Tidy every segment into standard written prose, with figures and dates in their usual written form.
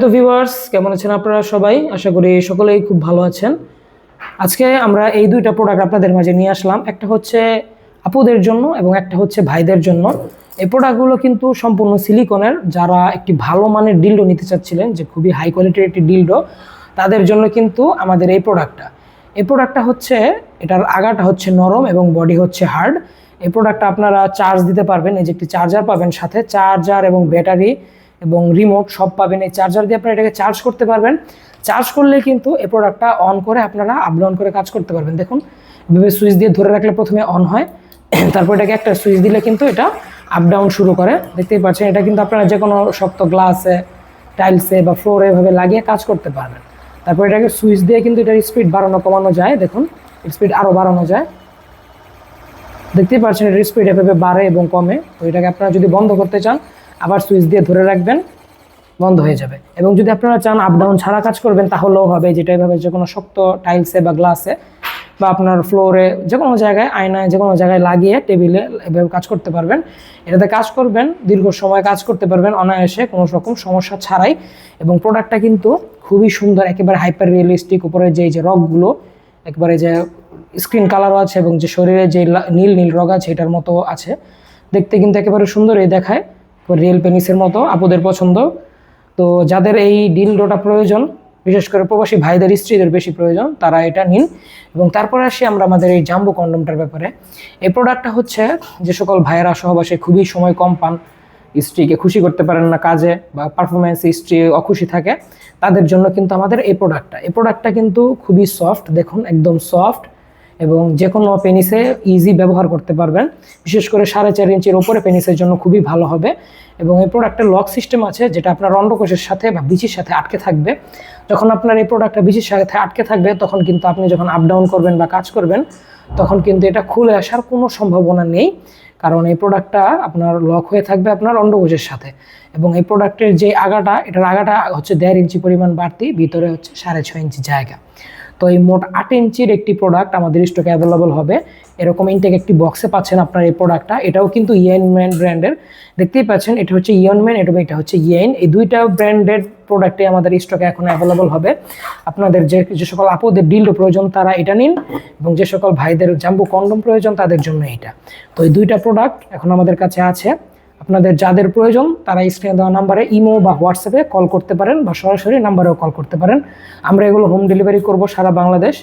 তো ভিউয়ার্স, কেমন আছেন আপনারা সবাই? আশা করি সকলেই খুব ভালো আছেন। আজকে আমরা এই দুইটা প্রোডাক্ট আপনাদের মাঝে নিয়ে আসলাম। একটা হচ্ছে আপুদের জন্য এবং একটা হচ্ছে ভাইদের জন্য। এই প্রোডাক্টগুলো কিন্তু সম্পূর্ণ সিলিকনের। যারা একটি ভালো মানের ডিলডো নিতে চাচ্ছিলেন, যে খুবই হাই কোয়ালিটির একটি ডিলডো, তাদের জন্য কিন্তু আমাদের এই প্রোডাক্টটা হচ্ছে, এটার আগাটা হচ্ছে নরম এবং বডি হচ্ছে হার্ড। এই প্রোডাক্টটা আপনারা চার্জ দিতে পারবেন। এই যে একটি চার্জার পাবেন, সাথে চার্জার এবং ব্যাটারি এবং রিমোট সব পাবেন। এই চার্জার দিয়ে আপনারা এটাকে চার্জ করতে পারবেন। চার্জ করলে কিন্তু এই প্রোডাক্টটা অন করে আপনারা আপ ডাউন করে কাজ করতে পারবেন। দেখুন, এভাবে সুইচ দিয়ে ধরে রাখলে প্রথমে অন হয়, তারপর এটাকে একটা সুইচ দিলে কিন্তু এটা আপ ডাউন শুরু করে। দেখতেই পাচ্ছেন, এটা কিন্তু আপনারা যে কোনো শক্ত গ্লাসে, টাইলসে বা ফ্লোরে এভাবে লাগিয়ে কাজ করতে পারবেন। তারপর এটাকে সুইচ দিয়ে কিন্তু এটার স্পিড বাড়ানো কমানো যায়। দেখুন, স্পিড আরও বাড়ানো যায়। দেখতেই পাচ্ছেন এটার স্পিড এভাবে বাড়ে এবং কমে। তো এটাকে আপনারা যদি বন্ধ করতে চান, আবার সুইচ দিয়ে ধরে রাখবেন, বন্ধ হয়ে যাবে। এবং যদি আপনারা চান আপ ডাউন ছাড়া কাজ করবেন, তাহলেও হবে। যেটা এভাবে যে কোনো শক্ত টাইলসে বা গ্লাসে বা আপনার ফ্লোরে, যে কোনো জায়গায়, আয়নায়, যে কোনো জায়গায় লাগিয়ে টেবিলে এভাবে কাজ করতে পারবেন। এটাতে কাজ করবেন, দীর্ঘ সময় কাজ করতে পারবেন অনায়াসে, কোনো রকম সমস্যা ছাড়াই। এবং প্রোডাক্টটা কিন্তু খুবই সুন্দর, একেবারে হাইপার রিয়েলিস্টিক। উপরে যে রগগুলো একবারে যে স্ক্রিন কালারও আছে, এবং যে শরীরে যে নীল নীল রগ আছে এটার মতো আছে। দেখতে কিন্তু একেবারে সুন্দরই দেখায়, রিয়েল পেনিসের মতো। আপুদের পছন্দ। তো যাদের এই ডিলডোটা প্রয়োজন, বিশেষ করে প্রবাসী ভাইদের স্ত্রীদের বেশি প্রয়োজন, তারা এটা নিন। এবং তারপরে আসি আমরা আমাদের এই জাম্বো কন্ডমটার ব্যাপারে। এই প্রোডাক্টটা হচ্ছে, যে সকল ভাইয়েরা সহবাসে খুবই সময় কম পান, স্ত্রীকে খুশি করতে পারেন না কাজে, বা পারফরমেন্সে স্ত্রী অখুশি থাকে, তাদের জন্য কিন্তু আমাদের এই প্রোডাক্টটা কিন্তু খুবই সফট। দেখুন, একদম সফট, এবং যে কোনো পেনিসে ইজি ব্যবহার করতে পারবেন। বিশেষ করে 4.5 ইঞ্চির ওপরে পেনিসের জন্য খুবই ভালো হবে। এবং এই প্রোডাক্টের লক সিস্টেম আছে, যেটা আপনার অন্ডকোষের সাথে বা বিচির সাথে আটকে থাকবে। যখন আপনার এই প্রোডাক্টটা বিচির সাথে আটকে থাকবে, তখন কিন্তু আপনি যখন আপ ডাউন করবেন বা কাজ করবেন, তখন কিন্তু এটা খুলে আসার কোনো সম্ভাবনা নেই। কারণ এই প্রোডাক্টটা আপনার লক হয়ে থাকবে আপনার অন্ডকোষের সাথে। এবং এই প্রোডাক্টের যে এটার আগাটা হচ্ছে 1.5 ইঞ্চি পরিমাণ বাড়তি, ভিতরে হচ্ছে 6.5 ইঞ্চি জায়গা। তো এই মোট 8 ইঞ্চির একটি প্রোডাক্ট আমাদের স্টকে অ্যাভেলেবল হবে। এরকম ইনটেক একটি বক্সে পাচ্ছেন আপনার এই প্রোডাক্টটা। এটাও কিন্তু ইয়েনম্যান ব্র্যান্ডের। দেখতেই পাচ্ছেন, এটা হচ্ছে ইয়েনম্যান, এটা হচ্ছে ইয়েন। এই দুইটা ব্র্যান্ডেড প্রোডাক্টে আমাদের স্টকে এখন অ্যাভেলেবল হবে। আপনাদের যে সকল আপুদের ডিলডো প্রয়োজন, তারা এটা নিন। এবং যে সকল ভাইদের জাম্বো কন্ডম প্রয়োজন, তাদের জন্য এটা। তো এই দুইটা প্রোডাক্ট এখন আমাদের কাছে আছে। আপনাদের যাদের প্রয়োজন, তারা স্ক্রিনে দেওয়া নাম্বারে ইমো বা হোয়াটসঅ্যাপে কল করতে পারেন, বা সরাসরি নাম্বারেও কল করতে পারেন। আমরা এগুলো হোম ডেলিভারি করব সারা বাংলাদেশ।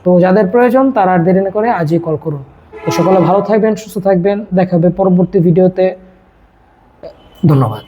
তো যাদের প্রয়োজন, তারা আর দেরি না করে আজই কল করুন। তো সকলে ভালো থাকবেন, সুস্থ থাকবেন। দেখা হবে পরবর্তী ভিডিওতে। ধন্যবাদ।